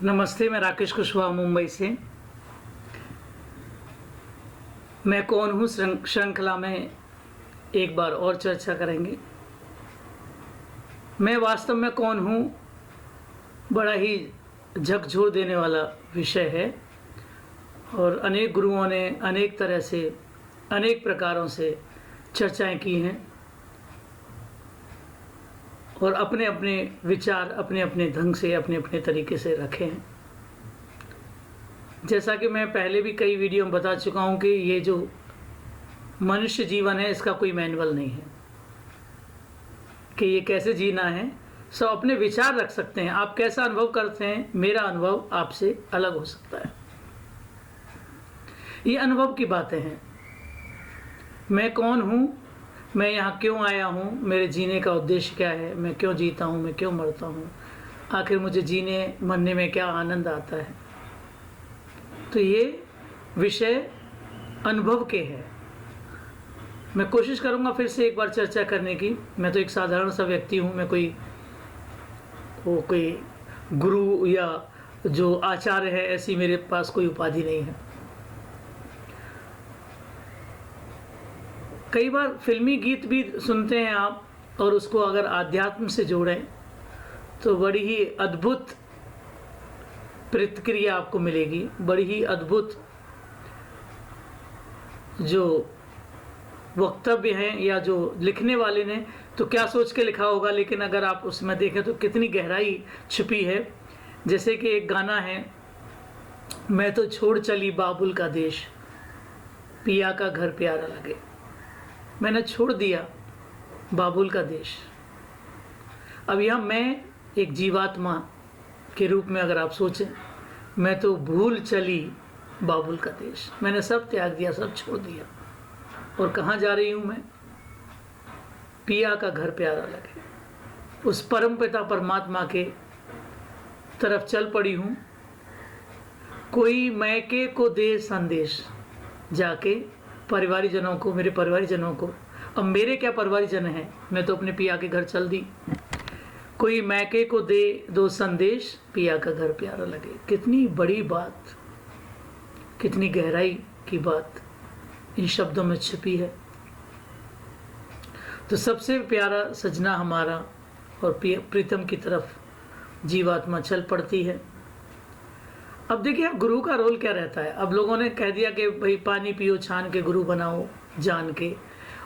नमस्ते, मैं राकेश कुशवाहा मुंबई से। मैं कौन हूँ श्रृंखला में एक बार और चर्चा करेंगे। मैं वास्तव में कौन हूँ बड़ा ही झकझोर देने वाला विषय है और अनेक गुरुओं ने अनेक तरह से अनेक प्रकारों से चर्चाएं की हैं और अपने अपने विचार अपने अपने ढंग से अपने अपने तरीके से रखे हैं। जैसा कि मैं पहले भी कई वीडियो में बता चुका हूं कि ये जो मनुष्य जीवन है इसका कोई मैनुअल नहीं है कि ये कैसे जीना है। सब अपने विचार रख सकते हैं। आप कैसा अनुभव करते हैं, मेरा अनुभव आपसे अलग हो सकता है। ये अनुभव की बातें हैं। मैं कौन हूँ, मैं यहाँ क्यों आया हूँ, मेरे जीने का उद्देश्य क्या है, मैं क्यों जीता हूँ, मैं क्यों मरता हूँ, आखिर मुझे जीने मरने में क्या आनंद आता है। तो ये विषय अनुभव के हैं। मैं कोशिश करूँगा फिर से एक बार चर्चा करने की। मैं तो एक साधारण सा व्यक्ति हूँ। मैं कोई गुरु या जो आचार्य है ऐसी मेरे पास कोई उपाधि नहीं है। कई बार फिल्मी गीत भी सुनते हैं आप और उसको अगर आध्यात्म से जोड़ें तो बड़ी ही अद्भुत प्रतिक्रिया आपको मिलेगी। बड़ी ही अद्भुत जो वक्तव्य हैं या जो लिखने वाले ने तो क्या सोच के लिखा होगा, लेकिन अगर आप उसमें देखें तो कितनी गहराई छुपी है। जैसे कि एक गाना है, मैं तो छोड़ चली बाबुल का देश, पिया का घर प्यारा लगे। मैंने छोड़ दिया बाबुल का देश। अब यह मैं एक जीवात्मा के रूप में अगर आप सोचें, मैं तो भूल चली बाबुल का देश। मैंने सब त्याग दिया, सब छोड़ दिया और कहाँ जा रही हूँ मैं? पिया का घर प्यारा लगे, उस परम पिता परमात्मा के तरफ चल पड़ी हूँ। कोई मैके को दे संदेश, जाके परिवारीजनों को, मेरे परिवारीजनों को। अब मेरे क्या परिवारीजन हैं, मैं तो अपने पिया के घर चल दी। कोई मैके को दे दो संदेश, पिया का घर प्यारा लगे। कितनी बड़ी बात, कितनी गहराई की बात इन शब्दों में छिपी है। तो सबसे प्यारा सजना हमारा और प्रीतम की तरफ जीवात्मा चल पड़ती है। अब देखिए गुरु का रोल क्या रहता है। अब लोगों ने कह दिया कि भाई पानी पियो छान के, गुरु बनाओ जान के,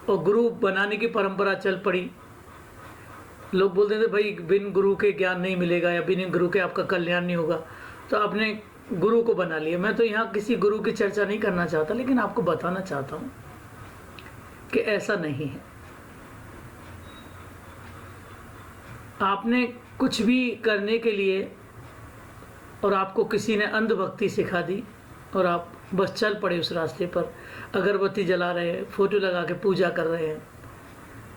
और गुरु बनाने की परंपरा चल पड़ी। लोग बोलते थे भाई बिन गुरु के ज्ञान नहीं मिलेगा या बिन गुरु के आपका कल्याण नहीं होगा, तो आपने गुरु को बना लिया। मैं तो यहाँ किसी गुरु की चर्चा नहीं करना चाहता, लेकिन आपको बताना चाहता हूँ कि ऐसा नहीं है। आपने कुछ भी करने के लिए और आपको किसी ने अंधभक्ति सिखा दी और आप बस चल पड़े उस रास्ते पर, अगरबत्ती जला रहे हैं, फोटो लगा के पूजा कर रहे हैं,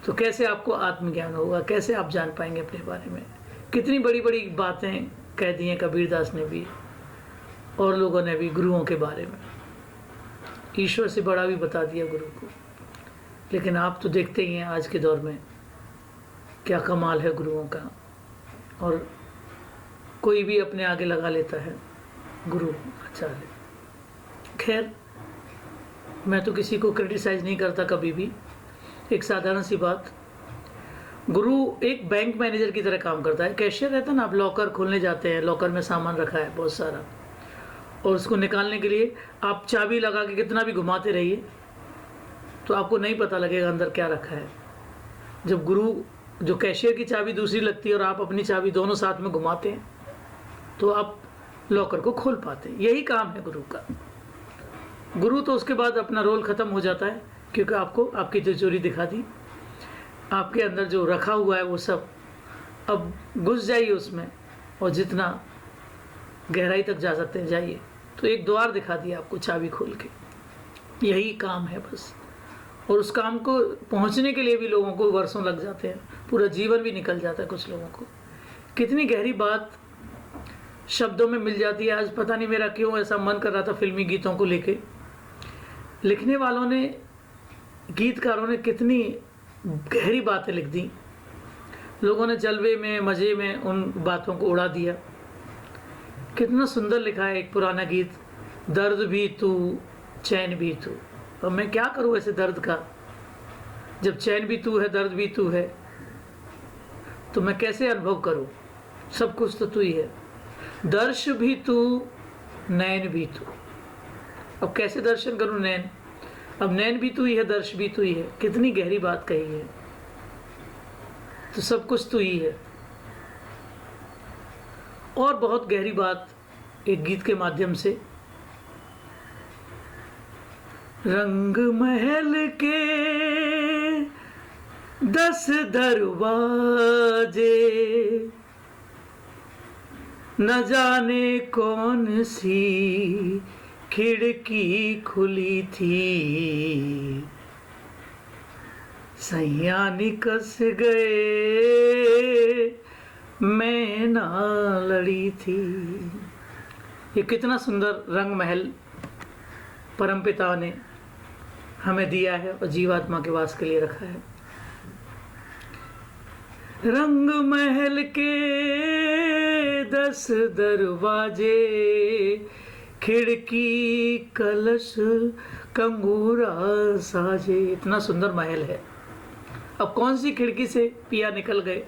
तो कैसे आपको आत्मज्ञान होगा? कैसे आप जान पाएंगे अपने बारे में? कितनी बड़ी बड़ी बातें कह दी हैं कबीरदास ने भी और लोगों ने भी गुरुओं के बारे में। ईश्वर से बड़ा भी बता दिया गुरु को। लेकिन आप तो देखते ही हैं आज के दौर में क्या कमाल है गुरुओं का, और कोई भी अपने आगे लगा लेता है गुरु आचार्य। खैर, मैं तो किसी को क्रिटिसाइज नहीं करता कभी भी। एक साधारण सी बात, गुरु एक बैंक मैनेजर की तरह काम करता है। कैशियर रहता है ना, आप लॉकर खोलने जाते हैं, लॉकर में सामान रखा है बहुत सारा, और उसको निकालने के लिए आप चाबी लगा के कितना भी घुमाते रहिए तो आपको नहीं पता लगेगा अंदर क्या रखा है। जब गुरु जो कैशियर की चाबी दूसरी लगती है और आप अपनी चाबी दोनों साथ में घुमाते हैं तो आप लॉकर को खोल पाते हैं। यही काम है गुरु का। गुरु तो उसके बाद अपना रोल ख़त्म हो जाता है, क्योंकि आपको आपकी तिजोरी दिखा दी, आपके अंदर जो रखा हुआ है वो सब अब घुस जाइए उसमें, और जितना गहराई तक जा सकते हैं जाइए। तो एक द्वार दिखा दिया आपको चाबी खोल के। यही काम है बस। और उस काम को पहुंचने के लिए भी लोगों को वर्षों लग जाते हैं, पूरा जीवन भी निकल जाता है कुछ लोगों को। कितनी गहरी बात शब्दों में मिल जाती है। आज पता नहीं मेरा क्यों ऐसा मन कर रहा था फिल्मी गीतों को लेके। लिखने वालों ने, गीतकारों ने कितनी गहरी बातें लिख दी। लोगों ने जलवे में, मज़े में उन बातों को उड़ा दिया। कितना सुंदर लिखा है एक पुराना गीत, दर्द भी तू चैन भी तू। अब मैं क्या करूं ऐसे दर्द का, जब चैन भी तू है दर्द भी तू है, तो मैं कैसे अनुभव करूं? सब कुछ तो तू ही है। दर्श भी तू नैन भी तू। अब कैसे दर्शन करूं नैन? अब नैन भी तू ही है, दर्श भी तू ही है। कितनी गहरी बात कही है। तो सब कुछ तू ही है। और बहुत गहरी बात एक गीत के माध्यम से, रंग महल के 10 दरवाजे, न जाने कौन सी खिड़की खुली थी, सैया निकस गए मैं ना लड़ी थी। ये कितना सुंदर रंग महल परमपिता ने हमें दिया है और जीवात्मा के वास के लिए रखा है। रंग महल के 10 दरवाजे, खिड़की कलश कंगूरा साजे। इतना सुंदर महल है। अब कौन सी खिड़की से पिया निकल गए,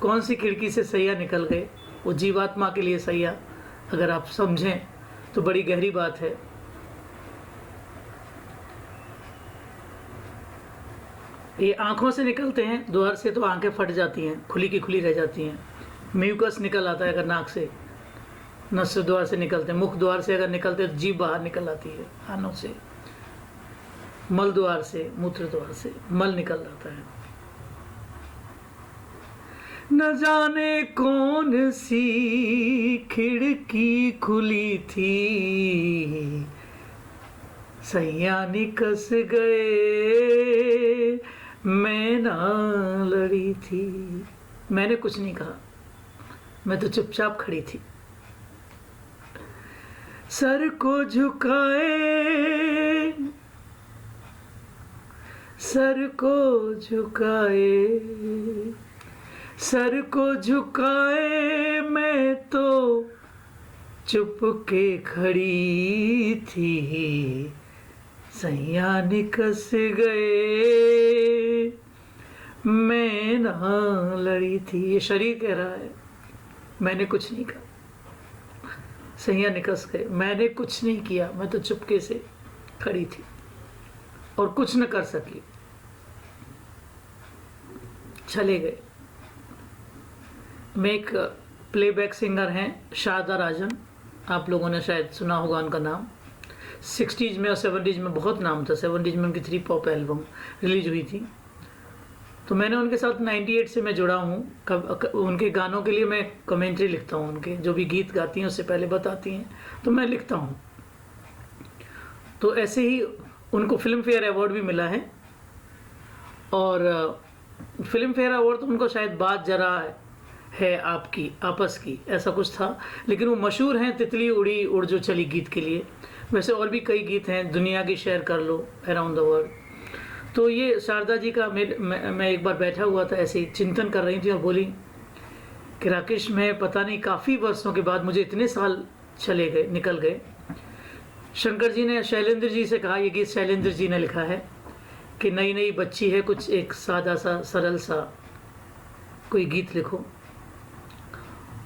कौन सी खिड़की से सैया निकल गए? वो जीवात्मा के लिए सैया, अगर आप समझें तो बड़ी गहरी बात है। ये आंखों से निकलते हैं द्वार से, तो आंखें फट जाती हैं, खुली की खुली रह जाती हैं। म्यूकस निकल आता है अगर नाक से, नस द्वार से निकलते हैं। मुख द्वार से अगर निकलते हैं तो जीभ बाहर निकल आती है कानों से। मल द्वार से, मूत्र द्वार से मल निकल जाता है। न जाने कौन सी खिड़की खुली थी, सैया निकस गए मैं ना लड़ी थी। मैंने कुछ नहीं कहा, मैं तो चुपचाप खड़ी थी। सर को झुकाए, सर को झुकाए, सर को झुकाए मैं तो चुप के खड़ी थी, सैया निकस गए मैं ना लड़ी थी। ये शरीर कह रहा है, मैंने कुछ नहीं कहा, सैया निकस गए, मैंने कुछ नहीं किया, मैं तो चुपके से खड़ी थी और कुछ न कर सकी, चले गए। मैं एक प्लेबैक सिंगर हैं शारदा राजन, आप लोगों ने शायद सुना होगा उनका नाम। 60s में और 70s में बहुत नाम था। 70s में उनकी 3 पॉप एल्बम रिलीज हुई थी। तो मैंने उनके साथ 98 से मैं जुड़ा हूँ। उनके गानों के लिए मैं कमेंट्री लिखता हूँ, उनके जो भी गीत गाती हैं उससे पहले बताती हैं तो मैं लिखता हूँ। तो ऐसे ही उनको फिल्म फेयर अवार्ड भी मिला है, और फिल्म फेयर अवार्ड तो उनको शायद बात जरा है आपकी आपस की, ऐसा कुछ था। लेकिन वो मशहूर हैं तितली उड़ी उड़ जो चली गीत के लिए। वैसे और भी कई गीत हैं, दुनिया की शेयर कर लो, अराउंड द वर्ल्ड। तो ये शारदा जी का मैं एक बार बैठा हुआ था, ऐसे ही चिंतन कर रही थी और बोली कि राकेश, मैं पता नहीं काफ़ी वर्षों के बाद, मुझे इतने साल चले गए, निकल गए। शंकर जी ने शैलेंद्र जी से कहा, ये गीत शैलेंद्र जी ने लिखा है कि नई नई बच्ची है, कुछ एक सादा सा सरल सा कोई गीत लिखो।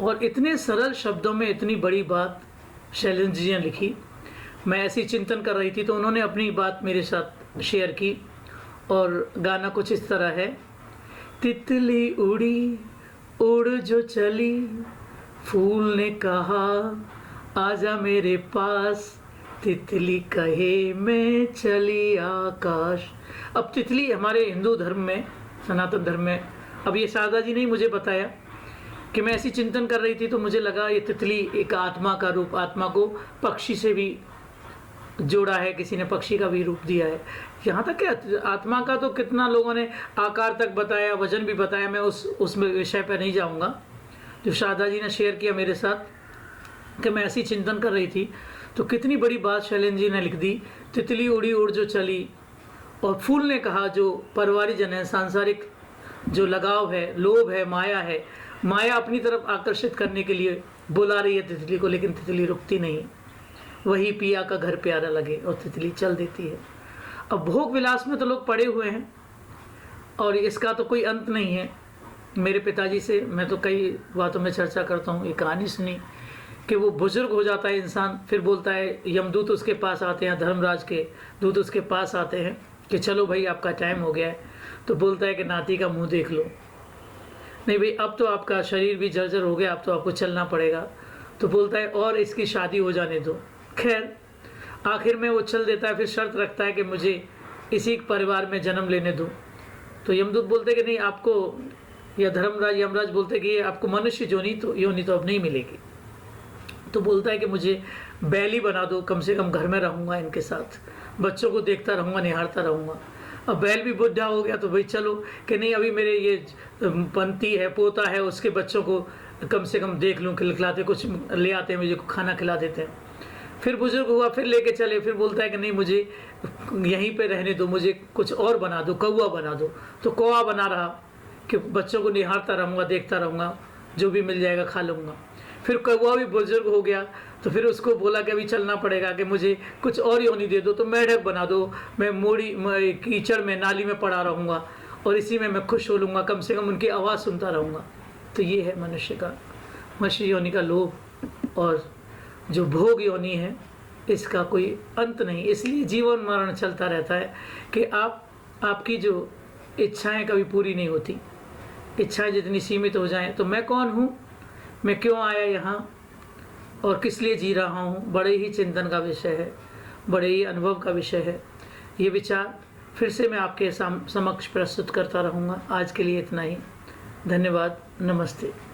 और इतने सरल शब्दों में इतनी बड़ी बात शैलेंद्र जी ने लिखी। मैं ऐसी चिंतन कर रही थी तो उन्होंने अपनी बात मेरे साथ शेयर की, और गाना कुछ इस तरह है। तितली उड़ी उड़ जो चली, फूल ने कहा आजा मेरे पास, तितली कहे मैं चली आकाश। अब तितली हमारे हिंदू धर्म में, सनातन धर्म में, अब ये शारदा जी ने मुझे बताया कि मैं ऐसी चिंतन कर रही थी तो मुझे लगा ये तितली एक आत्मा का रूप, आत्मा को पक्षी से भी जोड़ा है, किसी ने पक्षी का भी रूप दिया है। यहाँ तक क्या, आत्मा का तो कितना लोगों ने आकार तक बताया, वजन भी बताया। मैं उस विषय पर नहीं जाऊँगा। जो शारदा जी ने शेयर किया मेरे साथ कि मैं ऐसी चिंतन कर रही थी तो कितनी बड़ी बात शैलेंद्र जी ने लिख दी। तितली उड़ी उड़ जो चली, और फूल ने कहा, जो परवारी जन है, सांसारिक जो लगाव है, लोभ है, माया है, माया अपनी तरफ आकर्षित करने के लिए बुला रही है तितली को, लेकिन तितली रुकती नहीं। वही पिया का घर प्यारा लगे और तितली चल देती है। अब भोग विलास में तो लोग पड़े हुए हैं और इसका तो कोई अंत नहीं है। मेरे पिताजी से मैं तो कई बातों में चर्चा करता हूँ, ये कहानी सुनी कि वो बुजुर्ग हो जाता है इंसान, फिर बोलता है यमदूत उसके पास आते हैं, धर्मराज के दूत उसके पास आते हैं कि चलो भाई आपका टाइम हो गया है। तो बोलता है कि नाती का मुंह देख लो, नहीं भाई अब तो आपका शरीर भी जर्जर हो गया, अब तो आपको चलना पड़ेगा। तो बोलता है और इसकी शादी हो जाने दो। खैर आखिर में वो चल देता है, फिर शर्त रखता है कि मुझे इसी परिवार में जन्म लेने दो। तो यमदूत बोलते कि नहीं आपको, या धर्मराज यमराज बोलते कि ये आपको मनुष्य योनि तो अब नहीं मिलेगी। तो बोलता है कि मुझे बैली बना दो, कम से कम घर में रहूँगा इनके साथ, बच्चों को देखता रहूँगा, निहारता रहूँगा। अब बैल भी बुढ़ा हो गया तो भाई चलो कि नहीं अभी मेरे ये पंती है, पोता है, उसके बच्चों को कम से कम देख लूँ, खिलाते कुछ ले आते हैं, मुझे खाना खिला देते हैं। फिर बुजुर्ग हुआ, फिर लेके चले, फिर बोलता है कि नहीं मुझे यहीं पे रहने दो, मुझे कुछ और बना दो, कौवा बना दो। तो कौवा बना रहा कि बच्चों को निहारता रहूँगा, देखता रहूँगा, जो भी मिल जाएगा खा लूँगा। फिर कौवा भी बुजुर्ग हो गया तो फिर उसको बोला कि अभी चलना पड़ेगा, कि मुझे कुछ और योनि दे दो, तो मेढक बना दो, मैं कीचड़ में नाली में पड़ा रहूँगा और इसी में मैं खुश हो लूँगा, कम से कम उनकी आवाज़ सुनता रहूँगा। तो ये है मनुष्य योनि का लोभ और जो भोग योनि है इसका कोई अंत नहीं। इसलिए जीवन मरण चलता रहता है कि आपकी जो इच्छाएं कभी पूरी नहीं होती। इच्छाएं जितनी सीमित हो जाएं तो मैं कौन हूँ, मैं क्यों आया यहाँ और किस लिए जी रहा हूँ, बड़े ही चिंतन का विषय है, बड़े ही अनुभव का विषय है। ये विचार फिर से मैं आपके समक्ष प्रस्तुत करता रहूँगा। आज के लिए इतना ही। धन्यवाद। नमस्ते।